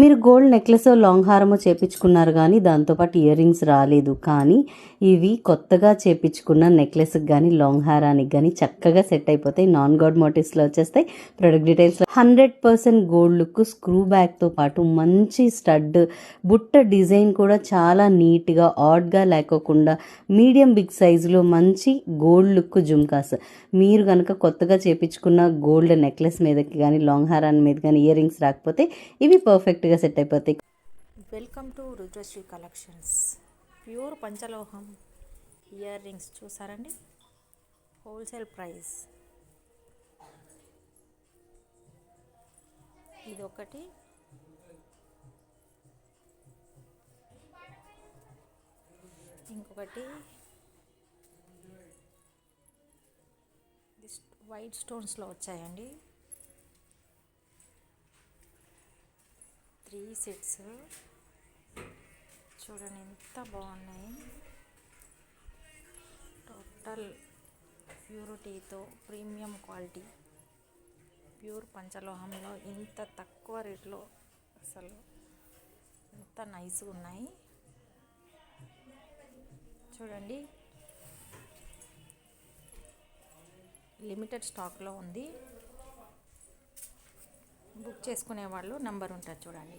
మీరు gold necklace long హారమో చేపించుకున్నారు కానీ దాంతోపాటు ఇయర్ రింగ్స్ రాలేదు. కానీ ఇవి కొత్తగా చేపించుకున్న నెక్లెస్కి కానీ లాంగ్ హారానికి కానీ చక్కగా సెట్ అయిపోతాయి. నాన్ గోల్డ్ మోటివ్స్లో వచ్చేస్తాయి. Product details 100% gold look, screw బ్యాగ్తో పాటు మంచి స్టడ్, బుట్ట డిజైన్ కూడా చాలా నీట్గా ఆడ్గా లేకోకుండా మీడియం బిగ్ సైజులో మంచి గోల్డ్ లుక్ జుమ్కాస్. మీరు కనుక కొత్తగా చేపించుకున్న గోల్డ్ నెక్లెస్ మీదకి కానీ లాంగ్ హారాన్ని మీద కానీ ఇయర్ రింగ్స్ రాకపోతే ఇవి పర్ఫెక్ట్గా సెట్ అయిపోతాయి. Welcome to Rudrasri collections. Pure పంచలోహం ఇయర్ రింగ్స్ చూసారండి, హోల్సేల్ ప్రైస్. ఇదొకటి, ఇంకొకటి వైట్ స్టోన్స్లో వచ్చాయండి. 3 సెట్స్ చూడండి ఎంత బాగున్నాయి. టోటల్ ప్యూరిటీతో ప్రీమియం క్వాలిటీ, ప్యూర్ పంచలోహంలో ఇంత తక్కువ రేట్లో అసలు ఎంత నైస్గా ఉన్నాయి చూడండి. లిమిటెడ్ స్టాక్లో ఉంది. బుక్ చేసుకునే వాళ్ళు నెంబర్ ఉంటుంది చూడండి.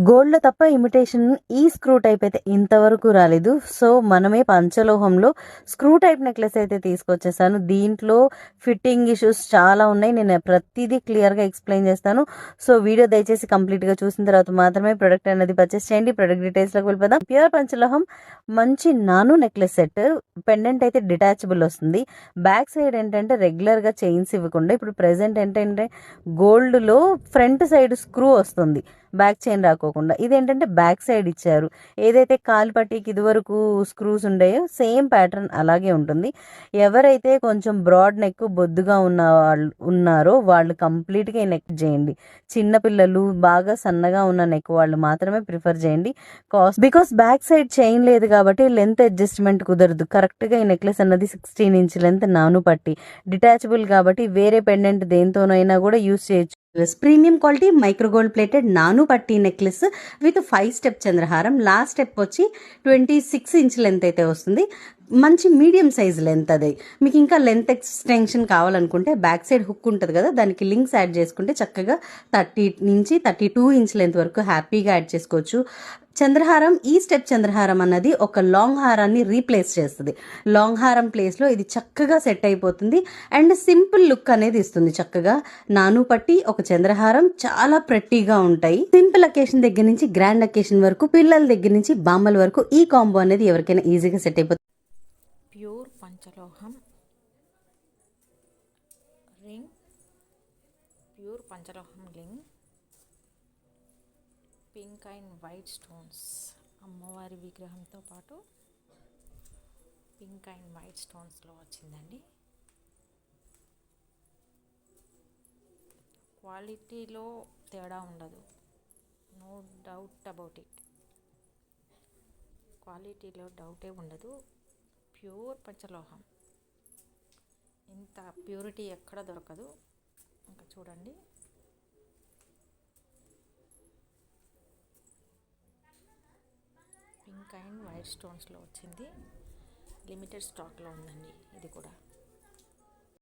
గోల్డ్లో తప్ప ఇమిటేషన్ ఈ స్క్రూ టైప్ అయితే ఇంతవరకు రాలేదు. సో మనమే పంచలోహంలో స్క్రూ టైప్ నెక్లెస్ అయితే తీసుకొచ్చేసాను. దీంట్లో ఫిట్టింగ్ ఇష్యూస్ చాలా ఉన్నాయి. నేను ప్రతిదీ క్లియర్గా ఎక్స్ప్లెయిన్ చేస్తాను. సో వీడియో దయచేసి కంప్లీట్గా చూసిన తర్వాత మాత్రమే ప్రొడక్ట్ అనేది పర్చేస్ చేయండి. ప్రొడక్ట్ డీటెయిల్స్లోకి వెళ్ళిపోదాం. ప్యూర్ పంచలోహం మంచి నాను నెక్లెస్ సెట్. పెండెంట్ అయితే డిటాచబుల్ వస్తుంది. బ్యాక్ సైడ్ ఏంటంటే రెగ్యులర్గా చైన్స్ ఇవ్వకుండా ఇప్పుడు ప్రెజెంట్ ఏంటంటే గోల్డ్లో ఫ్రంట్ సైడ్ స్క్రూ వస్తుంది, బ్యాక్ చైన్ రాకోకుండా. ఇదేంటంటే బ్యాక్ సైడ్ ఇచ్చారు. ఏదైతే కాలు పట్టీకి ఇదివరకు స్క్రూస్ ఉండేయో సేమ్ ప్యాటర్న్ అలాగే ఉంటుంది. ఎవరైతే కొంచెం బ్రాడ్ నెక్ బొద్దుగా ఉన్నారో వాళ్ళు కంప్లీట్గా ఈ నెక్ చేయండి. చిన్నపిల్లలు బాగా సన్నగా ఉన్న నెక్ వాళ్ళు మాత్రమే ప్రిఫర్ చేయండి. బికాస్ బ్యాక్ సైడ్ చైన్ లేదు కాబట్టి లెంత్ అడ్జస్ట్మెంట్ కుదరదు. కరెక్ట్గా ఈ నెక్లెస్ అన్నది 16 ఇంచ్ లెంత్ నాను పట్టి, డిటాచబుల్ కాబట్టి వేరే పెండెంట్ దేంతోనైనా కూడా యూస్ చేయొచ్చు. Premium quality micro gold plated నాను పట్టీ నెక్లెస్ విత్ 5 స్టెప్ చంద్రహారం. లాస్ట్ స్టెప్ వచ్చి 26 ఇంచ్ లెంత్ అయితే వస్తుంది. మంచి మీడియం సైజ్ లెంత్. అది మీకు ఇంకా లెంత్ ఎక్స్టెన్షన్ కావాలనుకుంటే బ్యాక్ సైడ్ హుక్ ఉంటుంది కదా, దానికి లింక్స్ యాడ్ చేసుకుంటే చక్కగా 30 నుంచి 32 ఇంచ్ లెంత్ వరకు హ్యాపీగా యాడ్ చేసుకోవచ్చు. చంద్రహారం, ఈ స్టెప్ చంద్రహారం అన్నది ఒక లాంగ్ హారాన్ని రీప్లేస్ చేస్తుంది. లాంగ్ హారం ప్లేస్లో ఇది చక్కగా సెట్ అయిపోతుంది అండ్ సింపుల్ లుక్ అనేది ఇస్తుంది. చక్కగా నాను పట్టి ఒక చంద్రహారం చాలా ప్రెట్టీగా ఉంటాయి. సింపుల్ అకేషన్ దగ్గర నుంచి గ్రాండ్ అకేషన్ వరకు, పిల్లల దగ్గర నుంచి బామ్మల వరకు ఈ కాంబో అనేది ఎవరికైనా ఈజీగా సెట్ అయిపోతుంది. ప్యూర్ పంచలోహం రింగ్, ప్యూర్ పంచలోహం ring, pink and white stones. అమ్మవారి విగ్రహంతో పాటు పింక్ అండ్ వైట్ స్టోన్స్లో వచ్చిందండి. క్వాలిటీలో తేడా ఉండదు, నో డౌట్ అబౌట్ ఇట్. క్వాలిటీలో డౌటే ఉండదు. ప్యూర్ పంచలోహం, ఇంత ప్యూరిటీ ఎక్కడ దొరకదు. ఇంకా చూడండి, పింక్ అండ్ వైట్ స్టోన్స్లో వచ్చింది. లిమిటెడ్ స్టాక్లో ఉందండి ఇది కూడా.